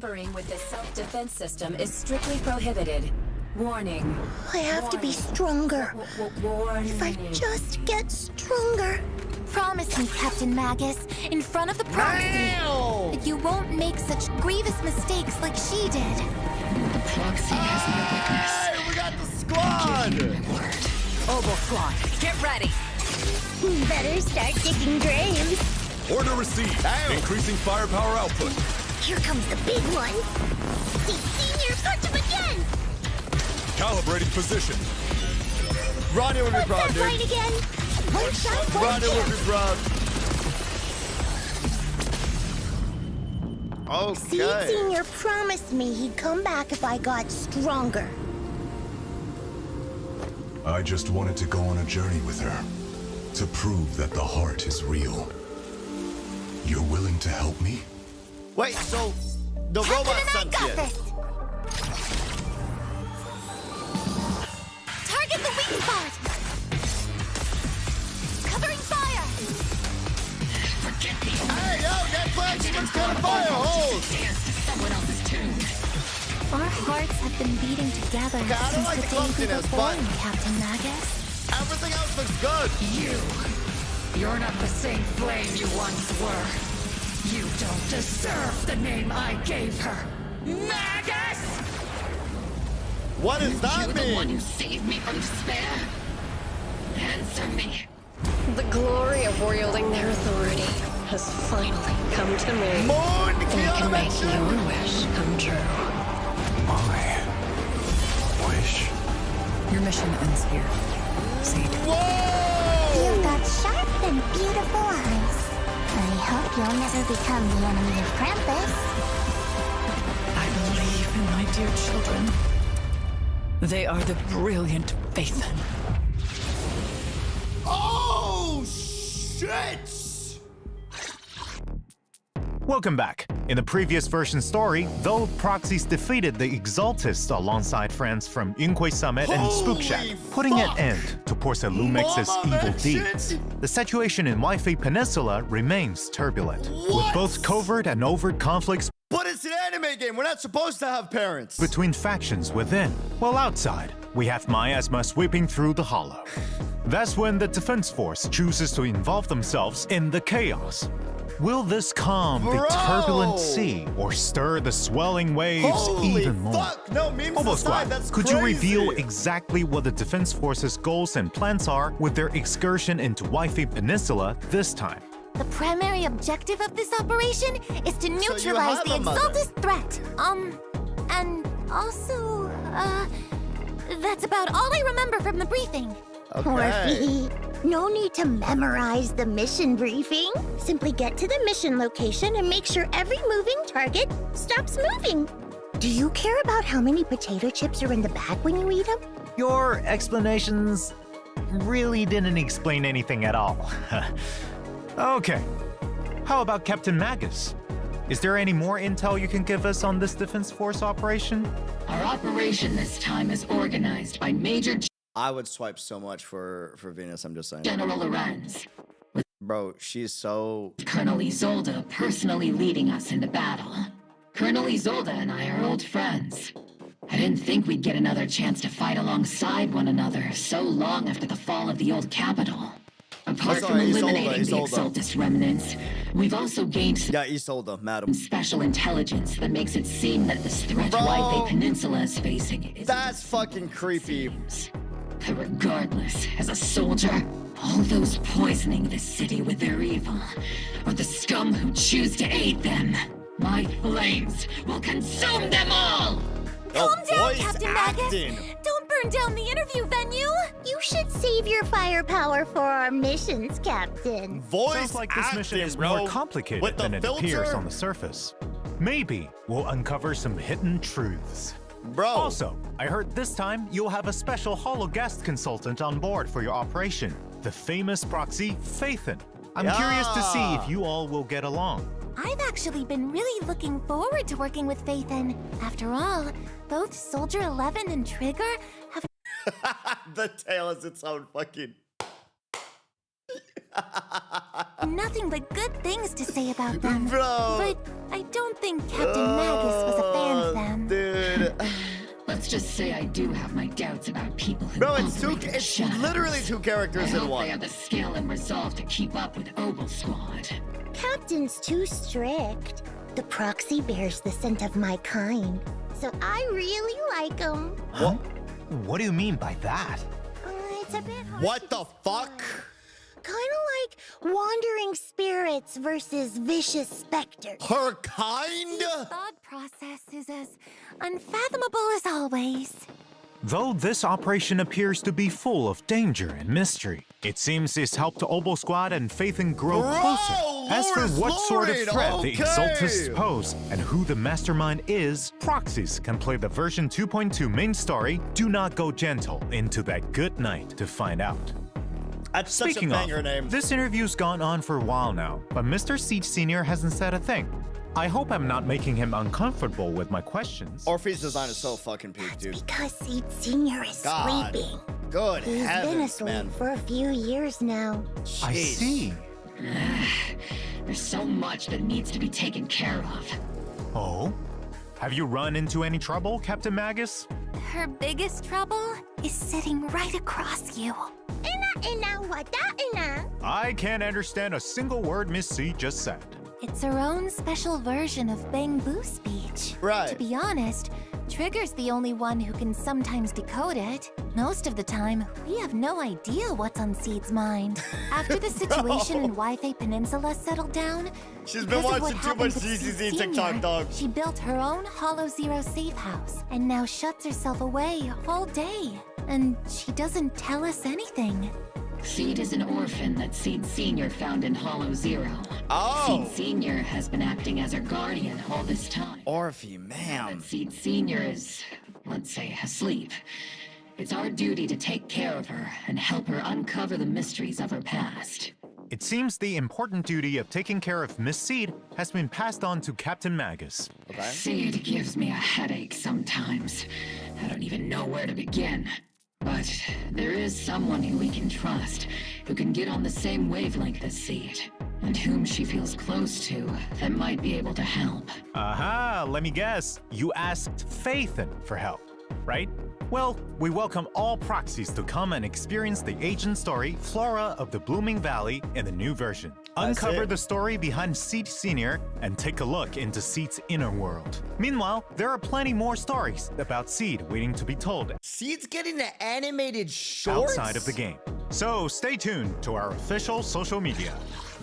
Tampering with the self-defense system is strictly prohibited. Warning. I have to be stronger. Warning. If I just get stronger. Promise me, Captain Magus, in front of the proxy, that you won't make such grievous mistakes like she did. The proxy has no witness. Hey, we got the squad! Give you my word. Oboe Squad, get ready. Better start digging graves. Order received. Damn. Increasing firepower output. Here comes the big one. See, Senior, punch him again. Calibrating position. Ronnie would be What's proud, that dude. right again? One shot, one Ronnie would be kill. proud. See, Okay. Senior promised me he'd come back if I got stronger. I just wanted to go on a journey with her. To prove that the heart is real. You're willing to help me? Wait, so the Captain robot and I got sentient. this. Target the weak spot. Covering fire. Forget the Hey, yo, that flagship's got a fire hose! dance to someone else's tune. Our hearts have been beating together Okay, I don't since like the the day we were clumsiness, but- born, Captain Magus. Everything else looks good. You're not the same flame you once were. You don't deserve the name I gave her. Magus! What does that You're the one mean? who saved me from despair. Answer me. The glory of wielding their authority has finally come to me. Moon, And can make Kiana your wish come true. My wish. Your mission ends here. Satan. Whoa! You've got sharp and beautiful eyes. I hope you'll never become the enemy of Krampus. I believe in my dear children. They are the brilliant Phaethon. Oh, shit! Welcome back. In the previous version story, though Proxies defeated the Exaltists alongside friends from Yunhui Summit and Spook Shack, Holy putting an fuck! end to Porce Lumix's Mama evil mentioned- deeds. The situation in Wi-Fi Peninsula remains turbulent, with What? both covert and overt conflicts But it's an anime game. We're not supposed to have parents. between factions within, while outside, we have Miasma sweeping through the hollow. That's when the Defense Force chooses to involve themselves in the chaos. Will this calm the Bro! turbulent sea or stir the swelling waves Holy even more? fuck! No, memes Oboe aside, Squad, that's could crazy. you reveal exactly what the Defense Force's goals and plans are with their excursion into Wi-Fi Peninsula this time? The primary objective of this operation is to neutralize have the a mother. Exaltus threat. And also, that's about all I remember from the briefing. Okay. No need to memorize the mission briefing. Simply get to the mission location and make sure every moving target stops moving. Do you care about how many potato chips are in the bag when you eat them? Your explanations really didn't explain anything at all. Okay, how about Captain Magus? Is there any more intel you can give us on this Defense Force operation? Our operation this time is organized by Major I would swipe so much for Venus. I'm just saying. General Lorenz, Bro, she's so... Colonel Isolde personally leading us into battle. Colonel Isolde and I are old friends. I didn't think we'd get another chance to fight alongside one another so long after the fall of the old capital. Apart Oh, from sorry, eliminating the Isolde. Exaltus remnants, we've also gained some Yeah, Isolde, madam. special intelligence that makes it seem that this threat Bro. Wi-Fi Peninsula is facing is That's fucking creepy. But regardless, as a soldier, all those poisoning the city with their evil, or the scum who choose to aid them, my flames will consume them all! Oh, Calm down, voice Captain acting. Magus. Don't burn down the interview venue. You should save your firepower for our missions, Captain. Voice Sounds like this mission acting, is bro. more complicated With the than it filter? appears on the surface. Maybe we'll uncover some hidden truths. Bro. Also, I heard this time you'll have a special holo guest consultant on board for your operation, the famous proxy Phaethon. I'm curious to see if you all will get along. I've actually been really looking forward to working with Phaethon. After all, both Soldier 11 and Trigger have The tail is its own fucking... nothing but good things to say about them. Bro. But I don't think Captain Magus was a fan of them. Dude. Let's just say I do have my doubts about people who Bro, it's operate in the it's shadows. literally two characters I in hope one. they have the skill and resolve to keep up with Ogle Squad. Captain's too strict. The proxy bears the scent of my kind, so I really like him. Huh? What do you mean by that? It's a bit hard What to the fuck? Kind of like wandering spirits versus vicious specters. Her kind? Thought process is as unfathomable as always. Though this operation appears to be full of danger and mystery, it seems it's helped Obo Squad and Phaethon grow Bro, closer. As for Lord is what sort of Lord, threat the okay. Exaltists pose and who the mastermind is, proxies can play the version 2.2 main story Do Not Go Gentle into that good night to find out. That's such Speaking a banger of, name. this interview's gone on for a while now, but Mr. Siege Sr. hasn't said a thing. I hope I'm not making him uncomfortable with my questions. Orpheus' design is so fucking peak, dude. Because Seed Senior is God. sleeping. Good He's been heavens, asleep man. for a few years now. I Jeez. see. There's so much that needs to be taken care of. Oh? Have you run into any trouble, Captain Magus? Her biggest trouble is sitting right across you. I can't understand a single word Miss C just said. It's her own special version of Bang Boo speech. Right. To be honest, Trigger's the only one who can sometimes decode it. Most of the time, we have no idea what's on Seed's mind. After the situation in Wi-Fi Peninsula settled down, She's been because of what watching too happened much with ZZZ Seed TikTok, Senior, dog. She built her own Hollow Zero safe house and now shuts herself away all day. And she doesn't tell us anything. Seed is an orphan that Seed Senior found in Hollow Zero. Oh. Seed Senior has been acting as her guardian all this time. Orphe, Now ma'am. that Seed Senior is, let's say, asleep, it's our duty to take care of her and help her uncover the mysteries of her past. It seems the important duty of taking care of Miss Seed has been passed on to Captain Magus. Okay. Seed gives me a headache sometimes. I don't even know where to begin. But there is someone who we can trust, who can get on the same wavelength as Seed, and whom she feels close to that might be able to help. Aha, let me guess. You asked Phaethon for help, right? Well, we welcome all proxies to come and experience the agent story Flora of the Blooming Valley in the new version. Uncover it. the story behind Seed Senior and take a look into Seed's inner world. Meanwhile, there are plenty more stories about Seed waiting to be told Seed's getting the animated shorts? outside of the game. So stay tuned to our official social media.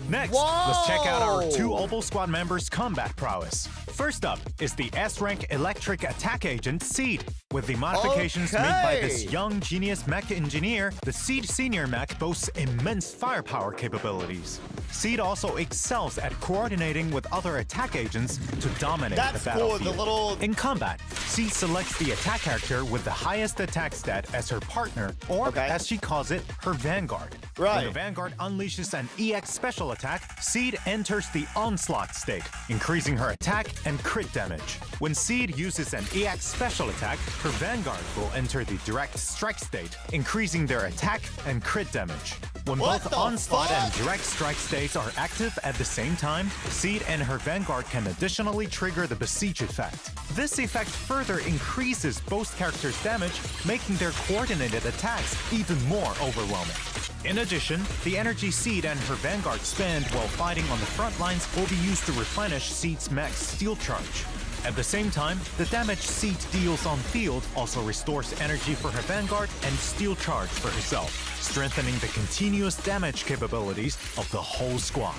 Next, Whoa! let's check out our two Obo Squad members' combat prowess. First up is the S-rank electric attack agent Seed. With the modifications made by this Okay. young genius mech engineer, the Seed Senior mech boasts immense firepower capabilities. Seed also excels at coordinating with other attack agents to dominate That's the cool, battlefield. the little... In combat, Seed selects the attack character with the highest attack stat as her partner, or Okay. as she calls it, her vanguard. When Right. the vanguard unleashes an EX special attack, Seed enters the onslaught state, increasing her attack and crit damage. When Seed uses an EX special attack, her vanguard will enter the direct strike state, increasing their attack and crit damage. When What both the onslaught and fuck? direct strike states are active at the same time, Seed and her vanguard can additionally trigger the besiege effect. This effect further increases both characters' damage, making their coordinated attacks even more overwhelming. In addition, the energy Seed and her vanguard spend while fighting on the front lines will be used to replenish Seed's mech's steel charge. At the same time, the damage Seed deals on field also restores energy for her vanguard and steel charge for herself, strengthening the continuous damage capabilities of the whole squad.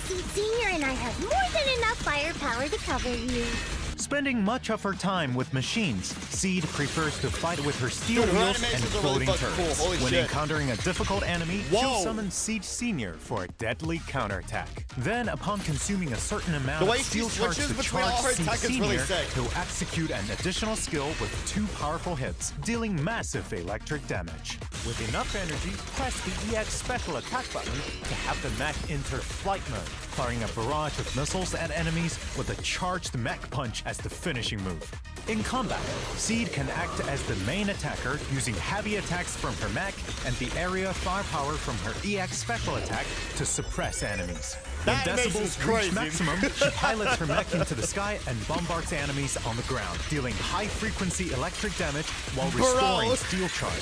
Seed Senior and I have more than enough firepower to cover you. Spending much of her time with machines, Seed prefers to fight with her steel Dude, her wheels and animations are really floating fucking turrets. cool. Holy When shit. encountering a difficult enemy, Whoa. she'll summon Seed Senior for a deadly counterattack. Then, upon consuming a certain amount The way of she steel charge switches to between all charge her Seed attack is really Senior, sick. he'll execute an additional skill with 2 powerful hits, dealing massive electric damage. With enough energy, press the EX special attack button to have the mech enter flight mode, firing a barrage of missiles at enemies with a charged mech punch as the finishing move. In combat, Seed can act as the main attacker using heavy attacks from her mech and the area firepower from her EX special attack to suppress enemies. When That animation is decibels reach crazy. maximum, she pilots her mech into the sky and bombards enemies on the ground, dealing high-frequency electric damage while restoring steel charge.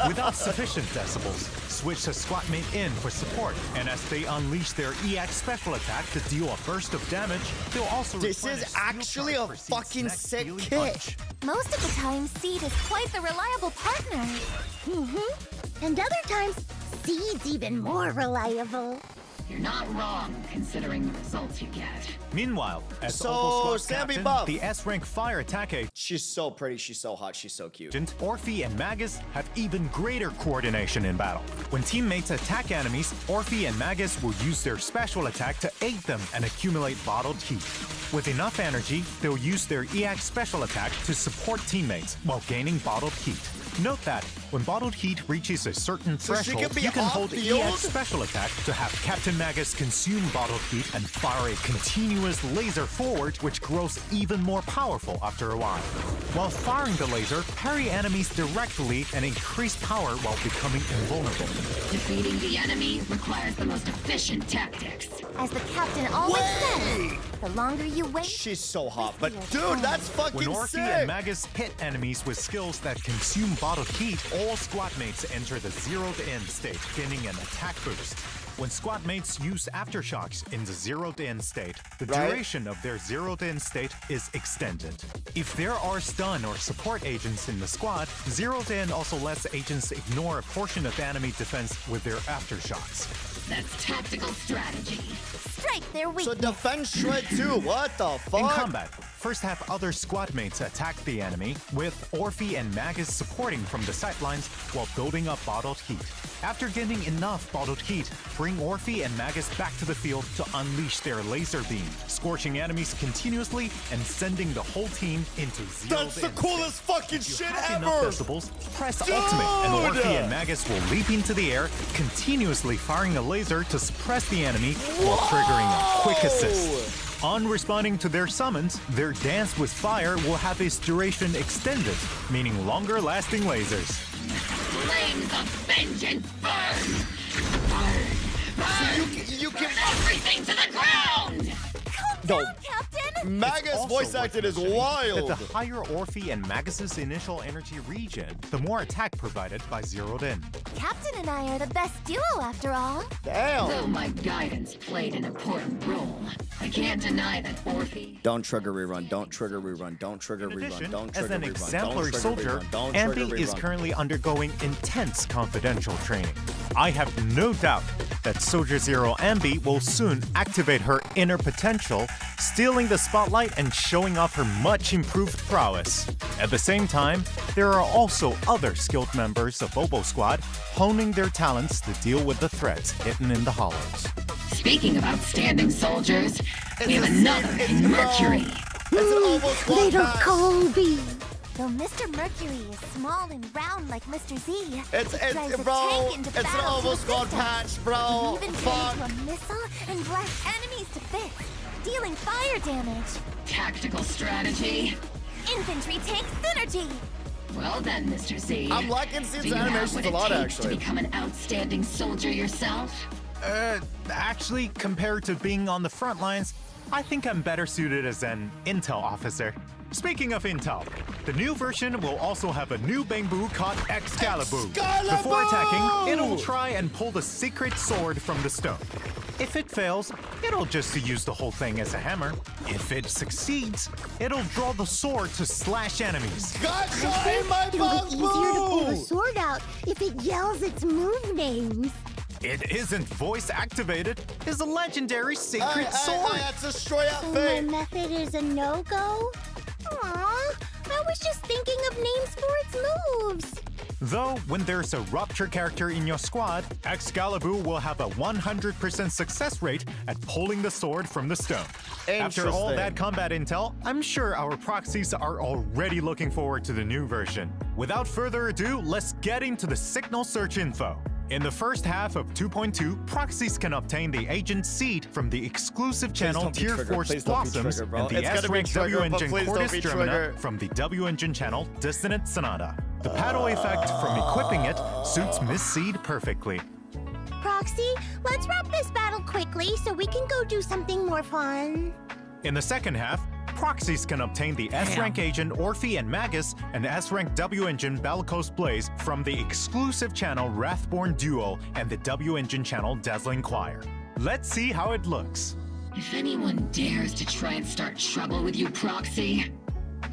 Without sufficient decibels, switch a squad mate in for support, and as they unleash their EX special attack to deal a burst of damage, they'll also This replenish is steel actually charge a for Seed's fucking next sick dealing kit. punch. Most of the time, Seed is quite the reliable partner. And other times, Seed's even more reliable. You're not wrong, considering the results you get. Meanwhile, as So, Opal Squad's Sammy captain, Buff. the S-rank fire attack She's so pretty, she's so hot, she's so cute. agent, Orphe and Magus have even greater coordination in battle. When teammates attack enemies, Orphe and Magus will use their special attack to aid them and accumulate bottled heat. With enough energy, they'll use their EX special attack to support teammates while gaining bottled heat. Note that when bottled heat reaches a certain So she threshold, can be you can off hold the field? EX special attack to have Captain Magus consume bottled heat and fire a continuous laser forward, which grows even more powerful after a while. While firing the laser, parry enemies directly and increase power while becoming invulnerable. Defeating the enemy requires the most efficient tactics. As the captain always says, the longer you wait, She's so hot, but dude, that's When fucking Orphe sick. and Magus hit enemies with skills that consume bottled heat, all squad mates enter the zeroed-in state, gaining an attack boost. When squad mates use aftershocks in the zeroed-in state, the Right. duration of their zeroed-in state is extended. If there are stun or support agents in the squad, zeroed-in also lets agents ignore a portion of enemy defense with their aftershocks. That's tactical strategy. strike their So weakness. defense shred too, what the fuck? In combat, first have other squad mates attack the enemy, with Orphe and Magus supporting from the sidelines while building up bottled heat. After getting enough bottled heat, bring Orphe and Magus back to the field to unleash their laser beam, scorching enemies continuously and sending the whole team into zero. That's the coolest fucking If you shit have ever! enough decibels, press ultimate, and Orphe and Magus will leap into the air, continuously firing a laser to suppress the enemy while triggering a quick assist. On responding to their summons, their dance with fire will have its duration extended, meaning longer-lasting lasers. Flames of vengeance burn! Burn! Burn! You can Everything to the ground! no. Captain! Magus Also voice worth acting is mentioning wild. That the higher Orphe and Magus's initial energy regen, the more attack provided by Zeroed In. Captain and I are the best duo after all. Damn. Though my guidance played an important role, I can't deny that Orphe... Don't trigger rerun. Don't trigger rerun. Don't trigger In rerun. addition, Don't as trigger an rerun. exemplary Don't trigger soldier, rerun. Don't Ambi trigger is rerun. currently undergoing intense confidential training. I have no doubt that Soldier Zero Ambi will soon activate her inner potential, stealing the spotlight and showing off her much improved prowess. At the same time, there are also other skilled members of Obo Squad honing their talents to deal with the threats hidden in the hollows. Speaking of outstanding soldiers, we have another in Mercury. It's an almost one Little pass. Colby. Though Mr. Mercury is small and round like Mr. Z, It's drives a bro. tank into It's an battle to almost one assist us. patch, bro. He even Fuck. turns into a missile and blasts enemies to bits, dealing fire damage. Tactical strategy. Infantry tank synergy. Well then, Mr. Z. I'm liking do Seed's you have animations what a it lot, takes actually. to become an outstanding soldier yourself? Actually, compared to being on the front lines, I think I'm better suited as an intel officer. Speaking of intel, the new version will also have a new Bangbu called Excalibur. Before attacking, it'll try and pull the secret sword from the stone. If it fails, it'll just use the whole thing as a hammer. If it succeeds, it'll draw the sword to slash enemies. Gotcha in my It'll be easier to pull the bamboo. sword out if it yells its move names. It isn't voice activated. It's a legendary secret sword. That's a straight up So my fake. method is a no-go? Aw, I was just thinking of names for its moves. Though, when there's a Rupture character in your squad, Excalibur will have a 100% success rate at pulling the sword from the stone. After all Interesting. that combat intel, I'm sure our proxies are already looking forward to the new version. Without further ado, let's get into the signal search info. In the first half of 2.2, proxies can obtain the agent seed from the exclusive channel don't be Tier triggered. 4 Please don't be Blossoms triggered, bro. and the It's gonna be S-rank triggered, but W-Engine please don't Cordis be Gemina triggered. from the W-Engine channel Dissonant Sonata. The paddle effect from equipping it suits Miss Seed perfectly. Proxy, let's wrap this battle quickly so we can go do something more fun. In the second half, proxies can obtain the S-Rank Agent Orphe and Magus and S-Rank W-Engine Bellicose Blaze from the exclusive channel Wrathborn Duo and the W-Engine channel Dazzling Choir. Let's see how it looks. If anyone dares to try and start trouble with you, Proxy,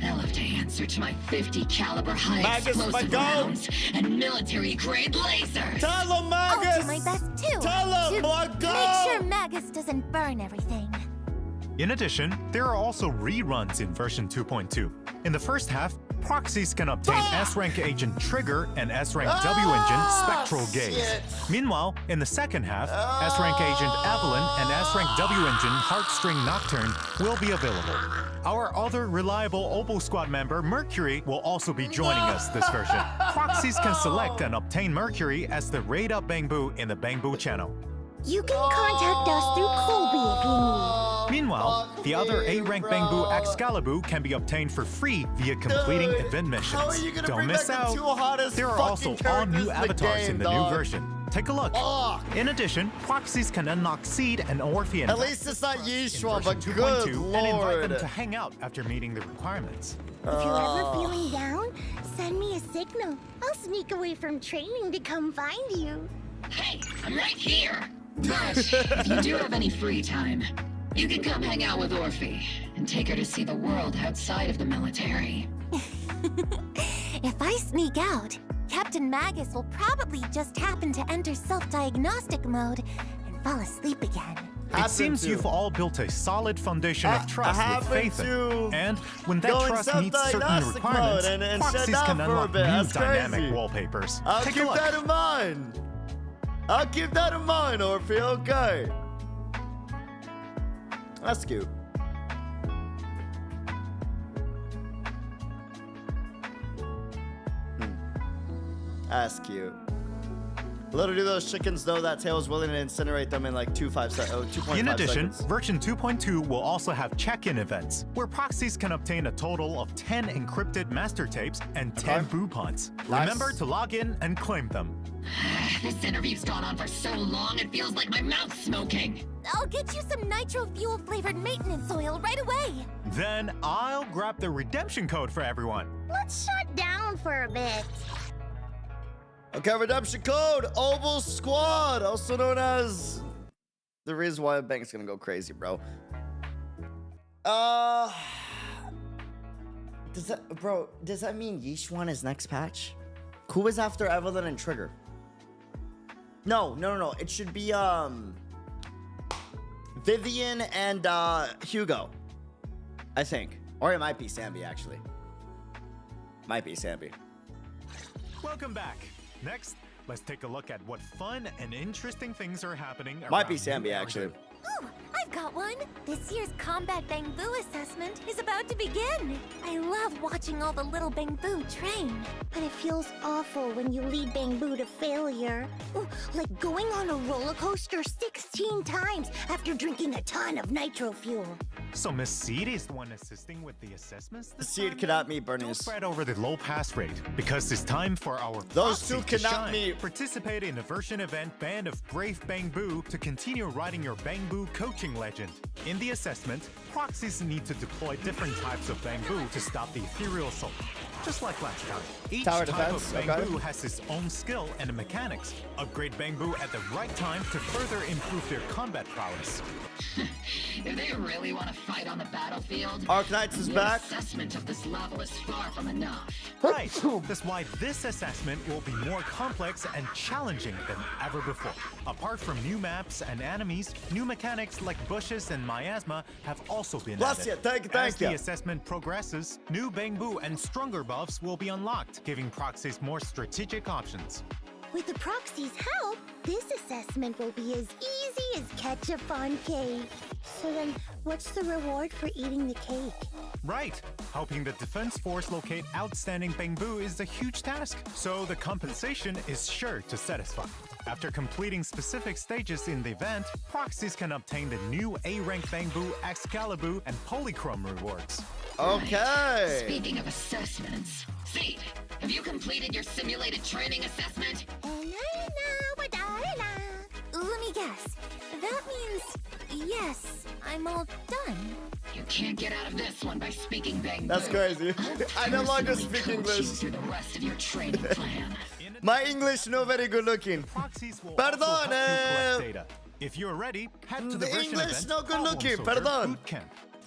they'll have to answer to my 50 caliber high Magus, my explosive goat! rounds and military grade lasers. Tell him, I'll Magus! do my best too. Tell him, to my make goat! sure Magus doesn't burn everything. In addition, there are also reruns in version 2.2. In the first half, proxies can obtain S-Rank Agent Trigger and S-Rank W-Engine Spectral Gaze. shit. Meanwhile, in the second half, S-Rank Agent Evelyn and S-Rank W-Engine Heartstring Nocturne will be available. Our other reliable Opal Squad member, Mercury, will also be joining us this version. Proxies can select and obtain Mercury as the Raid Up Bangbu in the Bangbu channel. You can contact us through Colby if you need. Meanwhile, the other A-Rank Bangbu Excalibur can be obtained for free via completing Dude, event missions. how are you gonna Don't bring miss back the out. two hottest There are fucking also all new characters in the avatars game, in the dog? new version. Take a look. Fuck. In addition, proxies can unlock Seed and Orphe and At least it's not in Yishuan, version but 2.2 good and invite them lord. to hang out after meeting the requirements. If you're ever feeling down, send me a signal. I'll sneak away from training to come find you. Hey, I'm right here. But if you do have any free time, you can come hang out with Orphe and take her to see the world outside of the military. If I sneak out, Captain Magus will probably just happen to enter self-diagnostic mode and fall asleep again. It seems you've all built a solid foundation of trust with Faith. And when that go in trust meets certain self-diagnostic requirements, mode and proxies shut down can for a unlock bit. new That's dynamic crazy. wallpapers. I'll Take a keep look. that in mind. I'll keep that in mind, Orphe. Okay. That's cute. That's cute. Little do those chickens know that Tails willing to incinerate them in like 2.5 seconds. In addition, version 2.2 will also have check-in events, where proxies can obtain a total of 10 encrypted master tapes and 10 boopons. Nice. Remember to log in and claim them. This interview's gone on for so long, it feels like my mouth's smoking. I'll get you some nitro fuel flavored maintenance oil right away. Then I'll grab the redemption code for everyone. Let's shut down for a bit. Okay, redemption code, Oval Squad, also known as... The reason why the bank's gonna go crazy, bro. Does that mean Yishuan is next patch? Who is after Evelyn and Trigger? No. It should be, Vivian and, Hugo. I think. Or it might be Sambi, actually. Might be Sambi. Welcome back. Next, let's take a look at what fun and interesting things are happening around Might be New Sambi, Origin. actually. Ooh, I've got one. This year's Combat Bangbu assessment is about to begin. I love watching all the little Bangbu train. But it feels awful when you lead Bangbu to failure. Ooh, like going on a roller coaster 16 times after drinking a ton of nitro fuel. So Miss Seed is the one assisting with the assessments this Seed time? cannot meet Don't Bernice. fret over the low pass rate, because it's time for our Those two proxy to cannot shine. meet. Participate in the version event Band of Brave Bangbu to continue riding your Bangbu coaching legend. In the assessment, proxies need to deploy different types of Bangbu to stop the ethereal assault. Just like last time, each Tower type defense, of okay. Bangbu has its own skill and mechanics. Upgrade Bangbu at the right time to further improve their combat prowess. If they really want to fight on the battlefield, Arknights is the back. assessment of this level is far from enough. Right. That's why this assessment will be more complex and challenging than ever before. Apart from new maps and enemies, new mechanics like bushes and miasma have also been Bless added. you, thank you, As thank the you. assessment progresses, new Bangbu and stronger buffs will be unlocked, giving proxies more strategic options. With the proxy's help, this assessment will be as easy as ketchup on cake. So then, what's the reward for eating the cake? Right. Helping the defense force locate outstanding Bangbu is a huge task, so the compensation is sure to satisfy. After completing specific stages in the event, proxies can obtain the new A-rank Bangbu, Excalibur, and Polychrome rewards. Okay. Speaking of assessments, Seed, have you completed your simulated training assessment? let me guess. That means, yes, I'm all done. You can't get out of this one by speaking bang. That's crazy. I no longer speak English. You through the rest of your training plan. My English no very good looking. Proxies will Perdón, also help you collect data. If you're ready, head to the The version English event, no good Problem looking, Solver perdón. Bootcamp.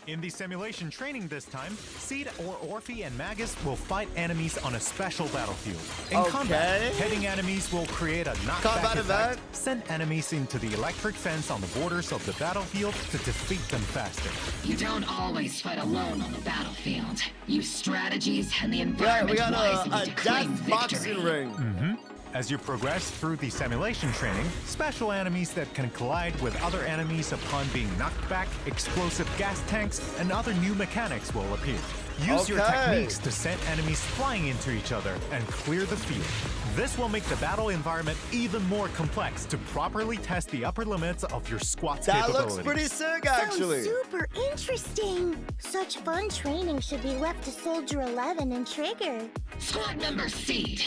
In the simulation training this time, Seed or Orphe and Magus will fight enemies on a special battlefield. In combat, Okay. hitting enemies will create a knockback Combat effect, event. send enemies into the electric fence on the borders of the battlefield to defeat them faster. You don't always fight alone on the battlefield. Use strategies and the Right, environment we got wisely a to claim death victory. boxing ring. As you progress through the simulation training, special enemies that can collide with other enemies upon being knocked back, explosive gas tanks, and other new mechanics will appear. Use your Okay. techniques to send enemies flying into each other and clear the field. This will make the battle environment even more complex to properly test the upper limits of your squad's That capabilities. looks pretty sick, actually. Sounds super interesting. Such fun training should be left to Soldier 11 and Trigger. Squad member Seed.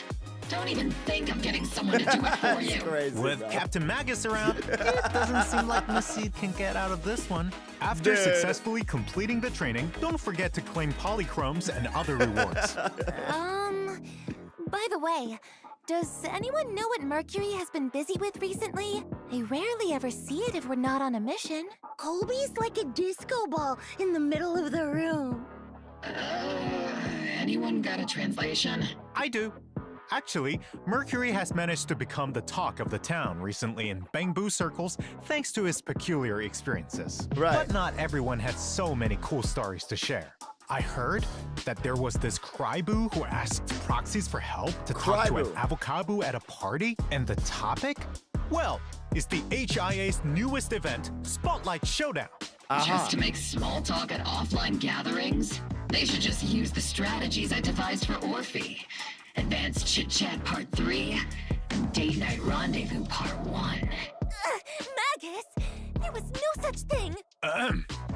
Don't even think of getting someone to do it for That's you. crazy, With bro. Captain Magus around, it doesn't seem like Miss Seed can get out of this one. After Dude. successfully completing the training, don't forget to claim polychromes and other rewards. By the way, does anyone know what Mercury has been busy with recently? I rarely ever see it if we're not on a mission. Colby's like a disco ball in the middle of the room. Anyone got a translation? I do. Actually, Mercury has managed to become the talk of the town recently in Bamboo circles thanks to his peculiar experiences. Right. But not everyone had so many cool stories to share. I heard that there was this Cryboo who asked proxies for help to talk to an Cryboo. avocado at a party, and the topic? Well, is the HIA's newest event, Spotlight Showdown. Just to make small talk at offline gatherings? They should just use the strategies I devised for Orphe. Advanced Chit Chat Part 3 and Date Night Rendezvous Part 1. Magus, there was no such thing.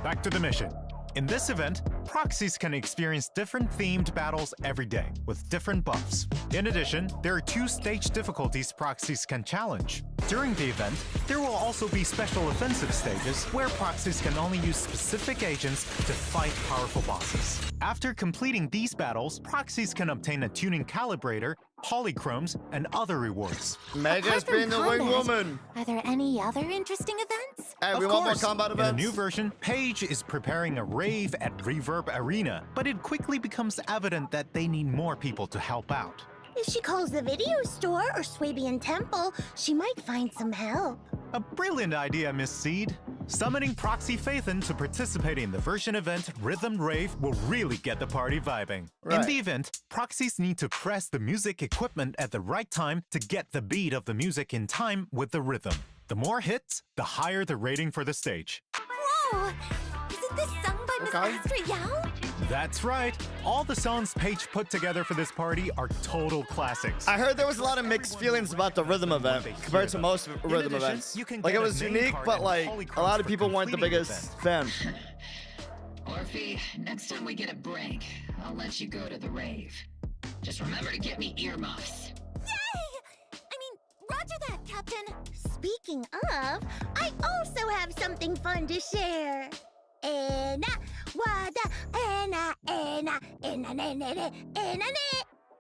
Back to the mission. In this event, proxies can experience different themed battles every day, with different buffs. In addition, there are 2 stage difficulties proxies can challenge. During the event, there will also be special offensive stages where proxies can only use specific agents to fight powerful bosses. After completing these battles, proxies can obtain a tuning calibrator, polychromes, and other rewards. Mega's Apart from being the wing combat, woman. Are there any other interesting events? Hey, Of we want more course, combat in the events? new version, Paige is preparing a rave at Reverb Arena, but it quickly becomes evident that they need more people to help out. If she calls the video store or Swabian Temple, she might find some help. A brilliant idea, Miss Seed. Summoning Proxy Phaethon to participate in the version event Rhythm Rave will really get the party vibing. In Right. the event, proxies need to press the music equipment at the right time to get the beat of the music in time with the rhythm. The more hits, the higher the rating for the stage. Whoa! Isn't this sung by Miss Okay. Astra Yao? That's right. All the songs Paige put together for this party are total classics. I heard there was a lot of mixed feelings about the rhythm event compared to most rhythm addition, events. you can Like, it get a was name unique, card but and like, a polychromes lot of for people weren't the completing the biggest fan. Orphe, next time we get a break, I'll let you go to the rave. Just remember to get me earmuffs. Roger that, Captain. Speaking of, I also have something fun to share.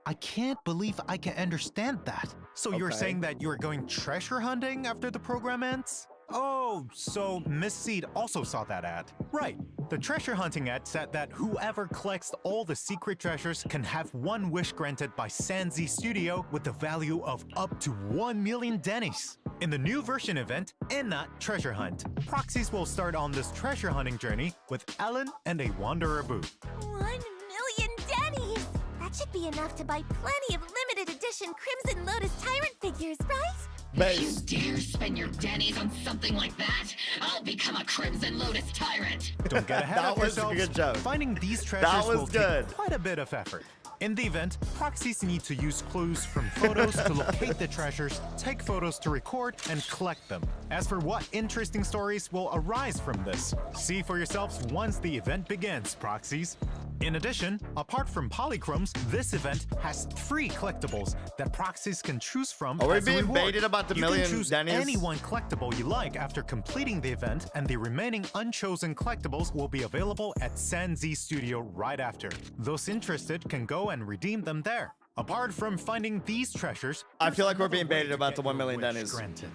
I can't believe I can understand that. So you're Okay. saying that you're going treasure hunting after the program ends? Oh, so Miss Seed also saw that ad. Right. The treasure hunting ad said that whoever collects all the secret treasures can have one wish granted by Sanzi Studio with the value of up to 1 million dennies. In the new version event, Enna Treasure Hunt, proxies will start on this treasure hunting journey with Ellen and a Wanderer Boo. 1 million dennies! That should be enough to buy plenty of limited edition Crimson Lotus Tyrant figures, right? If you Base. dare spend your dennies on something like that, I'll become a Crimson Lotus Tyrant. Don't get ahead That of was a yourselves. good joke. Finding these treasures was will good. take quite a bit of effort. In the event, proxies need to use clues from photos to locate the treasures, take photos to record, and collect them. As for what interesting stories will arise from this, see for yourselves once the event begins, proxies. In addition, apart from polychromes, this event has 3 collectibles that proxies can choose from. Are we as a being reward. baited about the you million can choose Denny's? any one collectible you like after completing the event, and the remaining unchosen collectibles will be available at ZZZ Studio right after. Those interested can go and redeem them there. Apart from finding these treasures, I feel like we're there's being another way baited to about get the 1 your million wish Denny's. granted.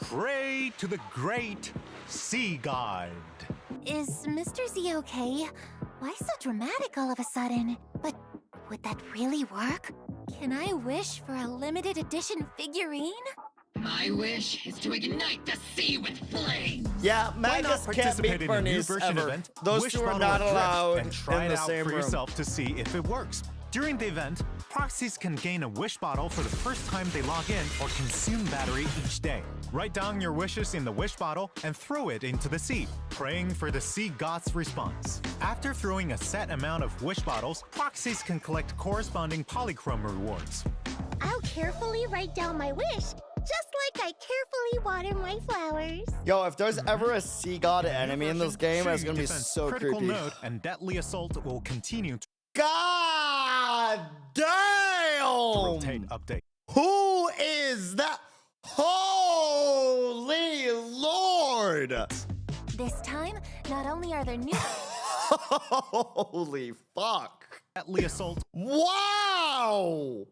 Pray to the great sea god. Is Mr. Z okay? Why so dramatic all of a sudden? But would that really work? Can I wish for a limited edition figurine? My wish is to ignite the sea with flames. Yeah, Why not Magus can't participate beat in a new Bernice version ever. event? Those Wish two are Bottle not Adrift, allowed and try in it the out same for room. yourself to see if it works. During the event, proxies can gain a wish bottle for the first time they log in or consume battery each day. Write down your wishes in the wish bottle and throw it into the sea, praying for the sea god's response. After throwing a set amount of wish bottles, proxies can collect corresponding polychrome rewards. I'll carefully write down my wish, just like I carefully water my flowers. Yo, if there's ever a sea god enemy in this game, it's gonna be Defense, so critical creepy. node and deadly assault will continue to God rotate damn! update. Who is that? Holy Lord! This time, not only are there new Holy fuck! Deadly assault Wow!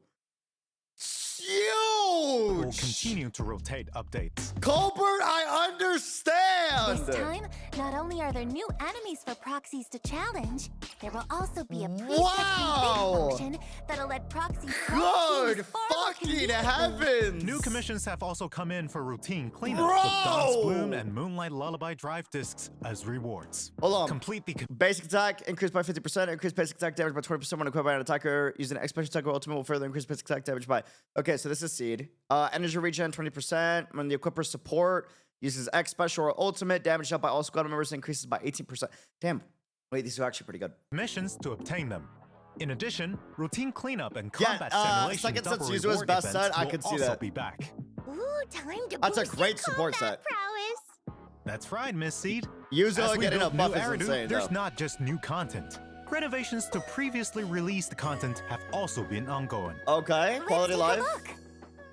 will Huge! continue to rotate updates. Colbert, I understand! This time, not only are there new enemies for proxies to challenge, there will also be a preset Wow! config function that'll let proxies Good far more fucking conveniently. heavens! New commissions have also come in for routine cleanup Bro! with Dawn's Bloom and Moonlight Lullaby drive discs as rewards. Hold on. Complete the Basic attack increased by 50%. Increased basic attack damage by 20% when equipped by an attacker. Using an expansion attacker ultimate will further increase basic attack damage by... Okay, so this is seed. Energy regen 20%. When the equipper's support uses X special or ultimate, damage dealt by all squad members increases by 18%. Damn. Wait, these are actually pretty good. missions to obtain them. In addition, routine cleanup and Yeah, combat simulation second double set's Yuzu's reward best events set, I will could see also that. be back. Ooh, time to That's a boost great your support combat set. prowess. That's right, Miss Seed. Yuzo As we getting a build buff new is Eridu, insane, there's though. not just new content. Renovations to previously released content have also been ongoing. Okay, quality Let's take a life. look.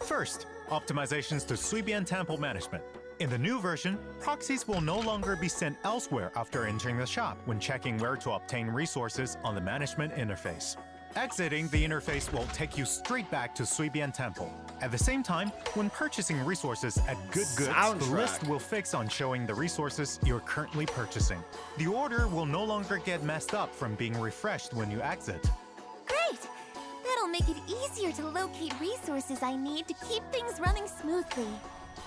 First, optimizations to Suibian Temple management. In the new version, proxies will no longer be sent elsewhere after entering the shop when checking where to obtain resources on the management interface. Exiting the interface will take you straight back to Suibian Temple. At the same time, when purchasing resources at Good Goods, the Soundtrack. list will fix on showing the resources you're currently purchasing. The order will no longer get messed up from being refreshed when you exit. Great! That'll make it easier to locate resources I need to keep things running smoothly.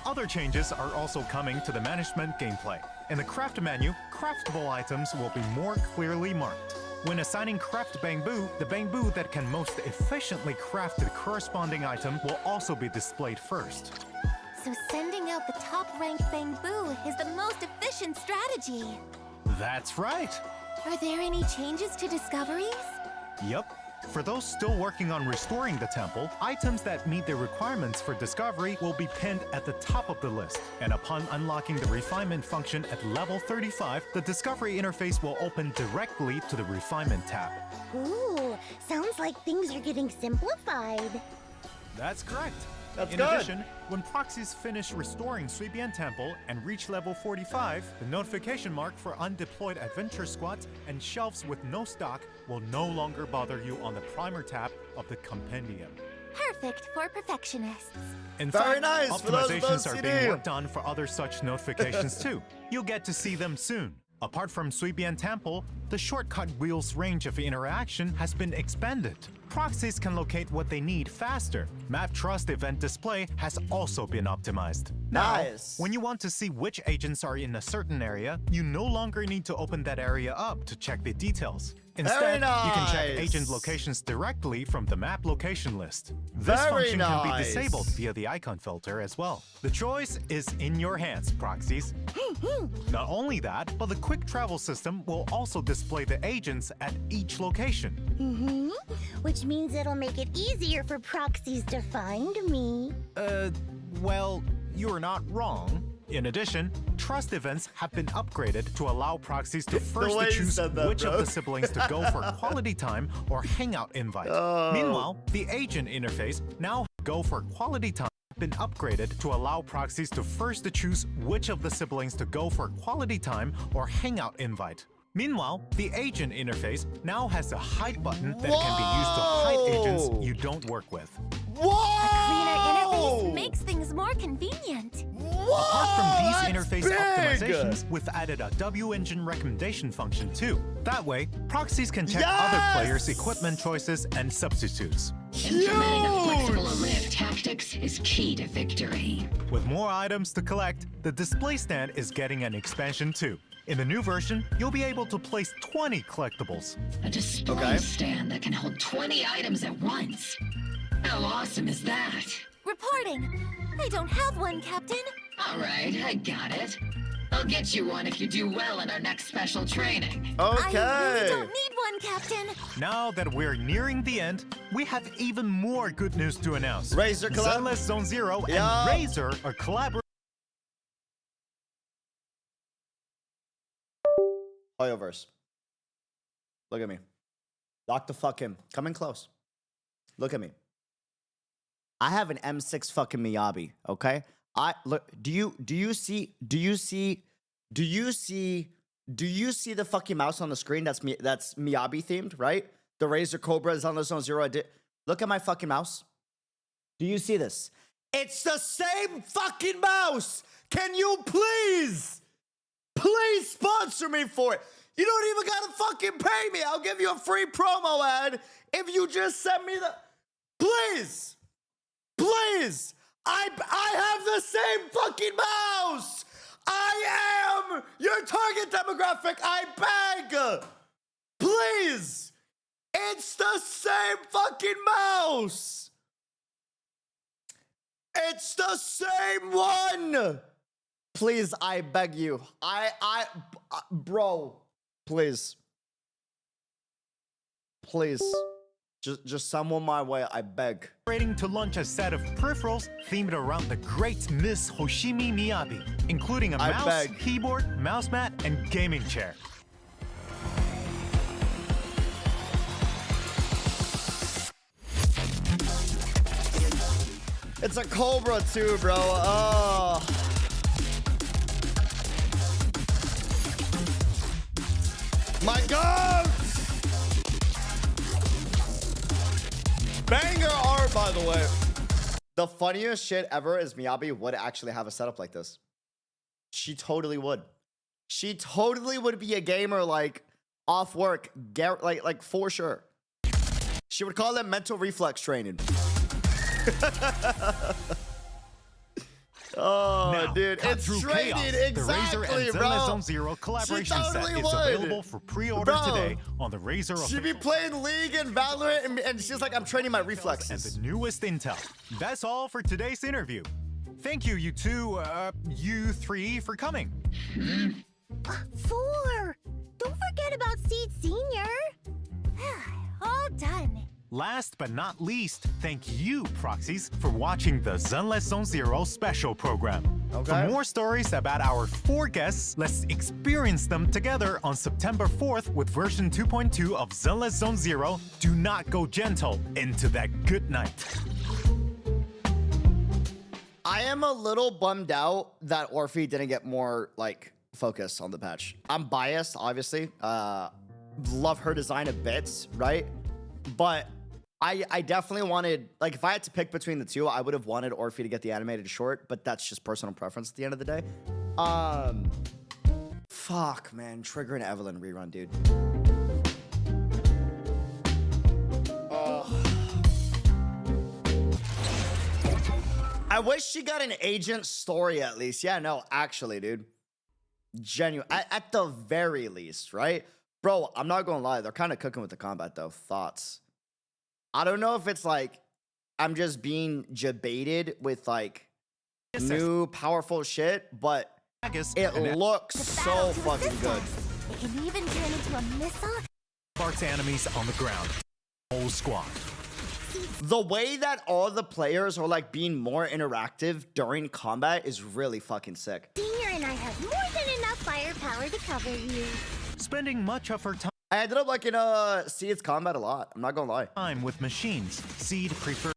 Other changes are also coming to the management gameplay. In the craft menu, craftable items will be more clearly marked. When assigning craft bamboo, the bamboo that can most efficiently craft the corresponding item will also be displayed first. So sending out the top-ranked bamboo is the most efficient strategy. That's right! Are there any changes to discoveries? Yep. For those still working on restoring the temple, items that meet the requirements for discovery will be pinned at the top of the list. And upon unlocking the refinement function at level 35, the discovery interface will open directly to the refinement tab. Ooh, sounds like things are getting simplified. That's correct. That's In good. addition, when proxies finish restoring Suibian Temple and reach level 45, the notification mark for undeployed adventure squads and shelves with no stock will no longer bother you on the primer tab of the compendium. Perfect for perfectionists. In Very fact, nice for those with optimizations are OCD. being worked on for other such notifications too. You'll get to see them soon. Apart from Suibian Temple, the shortcut wheel's range of interaction has been expanded. Proxies can locate what they need faster. Map Trust event display has also been optimized. Nice. Now, when you want to see which agents are in a certain area, you no longer need to open that area up to check the details. Instead, you can check nice. agent locations directly from the map location list. This Very function can be nice. disabled via the icon filter as well. The choice is in your hands, proxies. Not only that, but the quick travel system will also display the agents at each location. Which means it'll make it easier for proxies to find me. Well, you're not wrong. In addition, trust events have been upgraded to allow proxies to way first you choose said that, which bro. of the siblings to go for quality time or hangout invite. Meanwhile, the agent interface now go for quality time been upgraded to allow proxies to first choose which of the siblings to go for quality time or hangout invite. Meanwhile, the agent interface now has a hide button that can be used to hide agents you don't work with. A cleaner interface Whoa! makes things more convenient. Apart from these That's interface big! optimizations, we've added a W-engine recommendation function too. That way, proxies can check other players' equipment choices and substitutes. Implementing a flexible array of tactics is key to victory. With more items to collect, the display stand is getting an expansion too. In the new version, you'll be able to place 20 collectibles. A display stand that can hold 20 items at once. How awesome is that? Reporting. I don't have one, Captain. All right, I got it. I'll get you one if you do well in our next special training. I really Okay. don't need one, Captain. Now that we're nearing the end, we have even more good news to announce. Razer collab. Zenless Zone Zero Yeah. and Razer are collaborating. Hoyoverse. Look at me. Dr. Fuck him. Coming close. Look at me. I have an M6 fucking Miyabi, okay? I look, do you see the fucking mouse on the screen? That's Miyabi themed, right? The Razer Cobra is on the Zone Zero. Look at my fucking mouse. Do you see this? It's the same fucking mouse. Can you please sponsor me for it? You don't even gotta fucking pay me. I'll give you a free promo ad if you just send me the. Please. I have the same fucking mouse. I am your target demographic. I beg. Please. It's the same fucking mouse. It's the same one. Please, I beg you. Bro, please. Just someone my way, I beg. To launch a set of peripherals themed around the great Miss Hoshimi Miyabi, including a I mouse, beg. keyboard, mouse mat, and gaming chair. It's a Cobra too, bro. Oh. My God! Banger art, by the way. The funniest shit ever is Miyabi would actually have a setup like this. She totally would. She totally would be a gamer like off work, like for sure. She would call it mental reflex training. Oh, Now, dude, cut it's through training chaos. exactly, The Razer and bro. Zenless Zone Zero collaboration totally set is would. available for pre-order Bro. today on the Razer She be official playing League and Valorant, and she's like, I'm training my and reflexes. the newest intel. That's all for today's interview. Thank you, you three, for coming. 4. Don't forget about Seed Senior. All done. Last but not least, thank you, Proxies, for watching the Zenless Zone Zero special program. Okay. For more stories about our 4 guests, let's experience them together on September 4th with version 2.2 of Zenless Zone Zero. Do not go gentle into that good night. I am a little bummed out that Orphe didn't get more like focus on the patch. I'm biased, obviously. Love her design a bit, right? But I definitely wanted, like, if I had to pick between the two, I would have wanted Orphe to get the animated short, but that's just personal preference at the end of the day. Fuck, man. Trigger and Evelyn rerun, dude. I wish she got an agent story at least. Yeah, no, actually, dude. Genuine. At the very least, right? Bro, I'm not gonna lie. They're kind of cooking with the combat, though. Thoughts? I don't know if it's like I'm just being debated with like new powerful shit, but it looks so fucking good. It can even turn into a missile. Parts enemies on the ground. Whole squad. The way that all the players are like being more interactive during combat is really fucking sick. Senior and I have more than enough firepower to cover you. Spending much of her I ended up liking Seed's combat a lot. I'm not gonna lie. time with machines, Seed prefers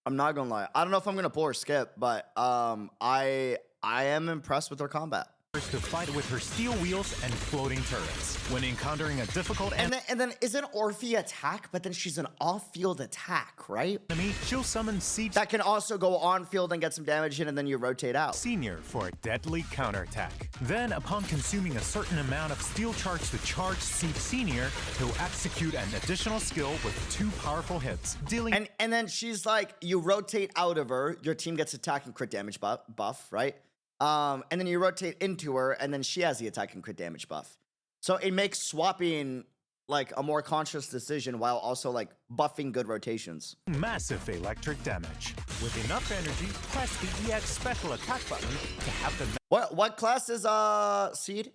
I'm not gonna lie. I don't know if I'm gonna pull or skip, but I am impressed with her combat. to fight with her steel wheels and floating turrets. When encountering a difficult And then isn't Orphe attack, but then she's an off-field attack, right? enemy, she'll summon Seed That can also go on-field and get some damage in, and then you rotate out. Senior for a deadly counterattack. Then, upon consuming a certain amount of steel charge to charge Seed Senior, he'll execute an additional skill with 2 powerful hits, dealing And then she's like, you rotate out of her, your team gets attack and crit damage buff, right? And then you rotate into her, and then she has the attack and crit damage buff. So it makes swapping like a more conscious decision while also like buffing good rotations. massive electric damage. With enough energy, press the EX special attack button to have the What class is Seed?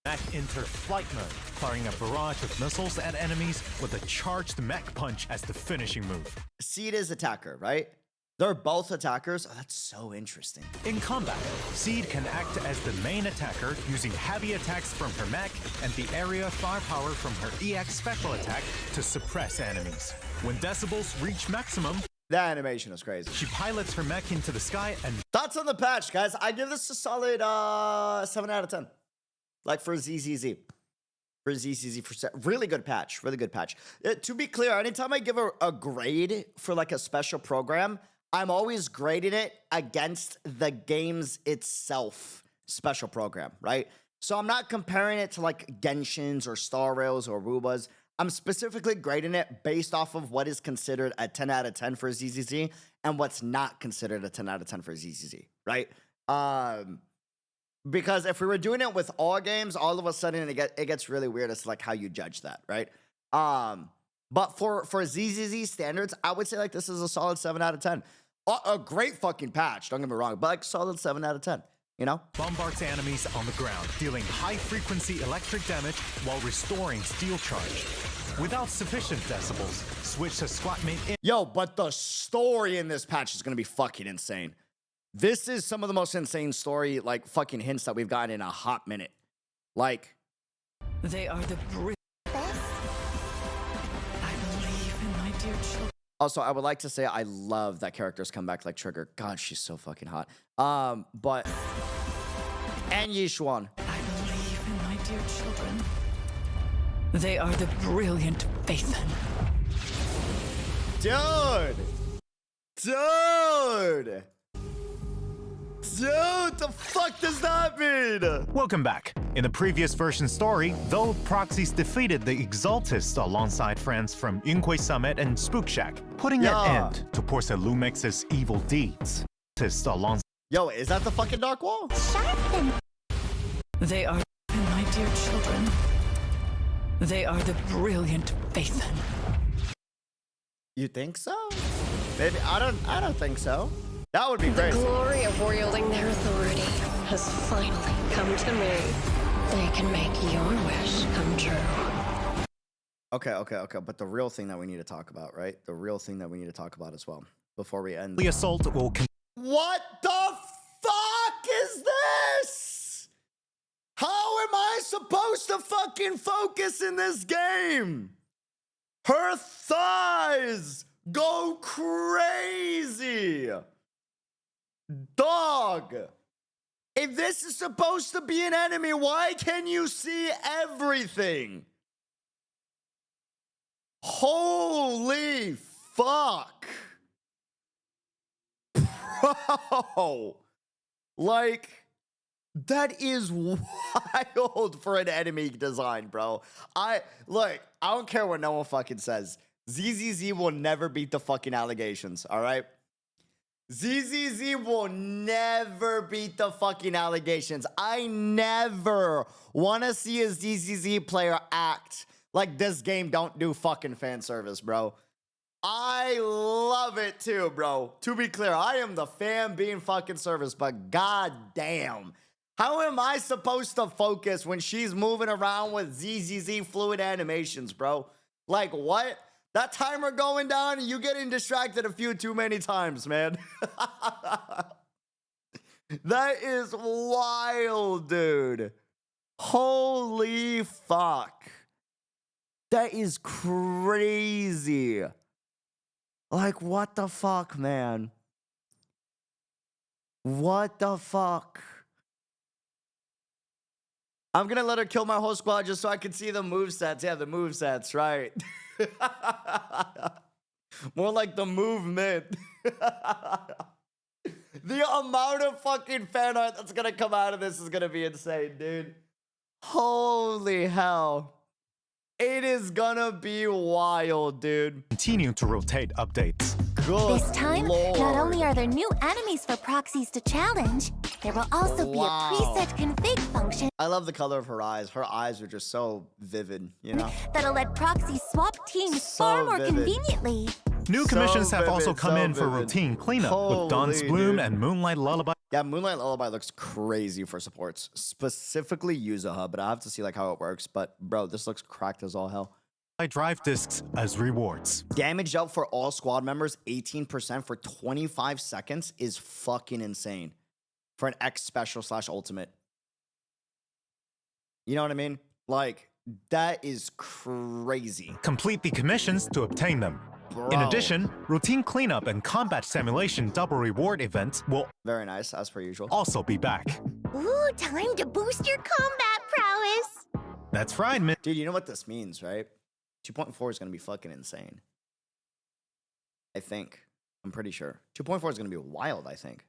mech enter flight mode, firing a barrage of missiles at enemies with a charged mech punch as the finishing move. Seed is attacker, right? They're both attackers. Oh, that's so interesting. In combat, Seed can act as the main attacker using heavy attacks from her mech and the area firepower from her EX special attack to suppress enemies. When decibels reach maximum, That animation is crazy. she pilots her mech into the sky and Thoughts on the patch, guys? I give this a solid 7 out of 10. Like for ZZZ. For ZZZ, really good patch. Really good patch. To be clear, anytime I give a grade for like a special program, I'm always grading it against the game's itself special program, right? So I'm not comparing it to like Genshins or Star Rails or Arubas. I'm specifically grading it based off of what is considered a 10 out of 10 for ZZZ and what's not considered a 10 out of 10 for ZZZ, right? Because if we were doing it with all games, all of a sudden it gets really weird as to like how you judge that, right? But for ZZZ standards, I would say like this is a solid 7 out of 10. A great fucking patch, don't get me wrong, but like solid 7 out of 10, you know? bombards enemies on the ground, dealing high-frequency electric damage while restoring steel charge. Without sufficient decibels, switch to squatmate in Yo, but the story in this patch is gonna be fucking insane. This is some of the most insane story, like fucking hints that we've gotten in a hot minute. Like, They are the brilliant. I believe in my dear children. also, I would like to say I love that characters come back like Trigger. God, she's so fucking hot. But and Yishuan. I believe in my dear children. They are the brilliant Phaethon. Dude! Dude! Dude, the fuck does that mean? Welcome back. In the previous version story, though Proxies defeated the Exaltists alongside friends from Yunhui Summit and Spook Shack, putting Yeah. an end to Portia Lumex's evil deeds. Alongside Yo, is that the fucking Dark Wall? They are in my dear children. They are the brilliant Phaethon. You think so? Maybe I don't think so. That would be The crazy. glory of wielding their authority has finally come to me. They can make your wish come true. Okay. But the real thing that we need to talk about, right? The real thing that we need to talk about as well before we end. the assault will What the fuck is this? How am I supposed to fucking focus in this game? Her thighs go crazy. Dog. If this is supposed to be an enemy, why can you see everything? Holy fuck. Bro. Like, that is wild for an enemy design, bro. I don't care what no one fucking says. ZZZ will never beat the fucking allegations, all right? ZZZ will never beat the fucking allegations. I never want to see a ZZZ player act like this game don't do fucking fan service, bro. I love it too, bro. To be clear, I am the fan being fucking service, but god damn. How am I supposed to focus when she's moving around with ZZZ fluid animations, bro? Like, what? That timer going down and you getting distracted a few too many times, man. That is wild, dude. Holy fuck. That is crazy. Like, what the fuck, man? What the fuck? I'm gonna let her kill my whole squad just so I can see the movesets. Yeah, the movesets, right. More like the movement. The amount of fucking fan art that's gonna come out of this is gonna be insane, dude. Holy hell. It is gonna be wild, dude. Continue to rotate updates. Good This time, Lord. not only are there new enemies for proxies to challenge, there will also be a preset config function I love the color of her eyes. Her eyes are just so vivid, you know? that'll let proxies swap teams So far more vivid. conveniently. New So commissions have also vivid, come so in for vivid. routine cleanup with Dawn's Holy Bloom dude. and Moonlight Lullaby Yeah, Moonlight Lullaby looks crazy for supports. Specifically Yuzuha, but I have to see like how it works. But bro, this looks cracked as all hell. drive discs as rewards. Damage out for all squad members, 18% for 25 seconds is fucking insane. For an X special / ultimate. You know what I mean? Like, that is crazy. Complete the commissions to obtain them. In Bro. addition, routine cleanup and combat simulation double reward events will Very nice, as per usual. also be back. Ooh, time to boost your combat prowess. That's right, Miss. Dude, you know what this means, right? 2.4 is going to be fucking insane. I think. I'm pretty sure. 2.4 is going to be wild, I think.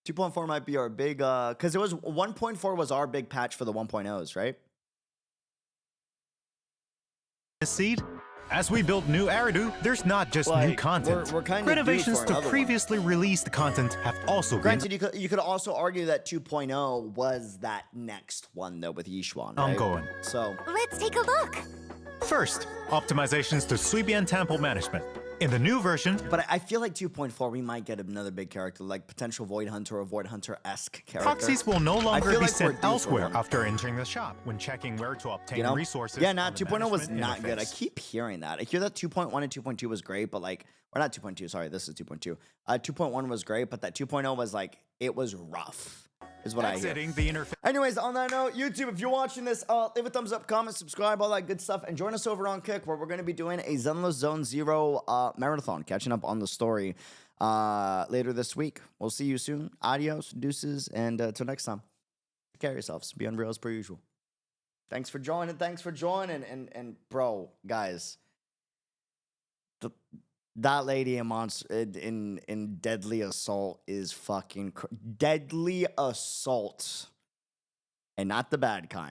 2.4 might be our big, because it was 1.4 was our big patch for the 1.0s, right? Seed. As we build new Eridu, there's not just new Like, content. we're kinda due Renovations for to another one. previously released content have also been Granted, you could also argue that 2.0 was that next one, though, with Yishuan, right? ongoing. So, Let's take a look. First, optimizations to Suibian Temple management. In the new version, but I feel like 2.4, we might get another big character, like potential Void Hunter or Void Hunter-esque character. proxies will no longer feel be like we're sent due for elsewhere one. after entering the shop when checking where to obtain You know? resources. Yeah, on nah, the 2.0 was management not good. I interface. keep hearing that. I hear that 2.1 and 2.2 was great, but like, or not 2.2, sorry, this is 2.2. 2.1 was great, but that 2.0 was like, it was rough, is what I hear. Exiting the interface. Anyways, on that note, YouTube, if you're watching this, leave a thumbs up, comment, subscribe, all that good stuff, and join us over on Kick, where we're going to be doing a Zenless Zone Zero marathon, catching up on the story later this week. We'll see you soon. Adios, deuces, and until next time, take care of yourselves. Be unreal as per usual. Thanks for joining. And bro, guys, that lady in in Deadly Assault is fucking Deadly Assault, and not the bad kind.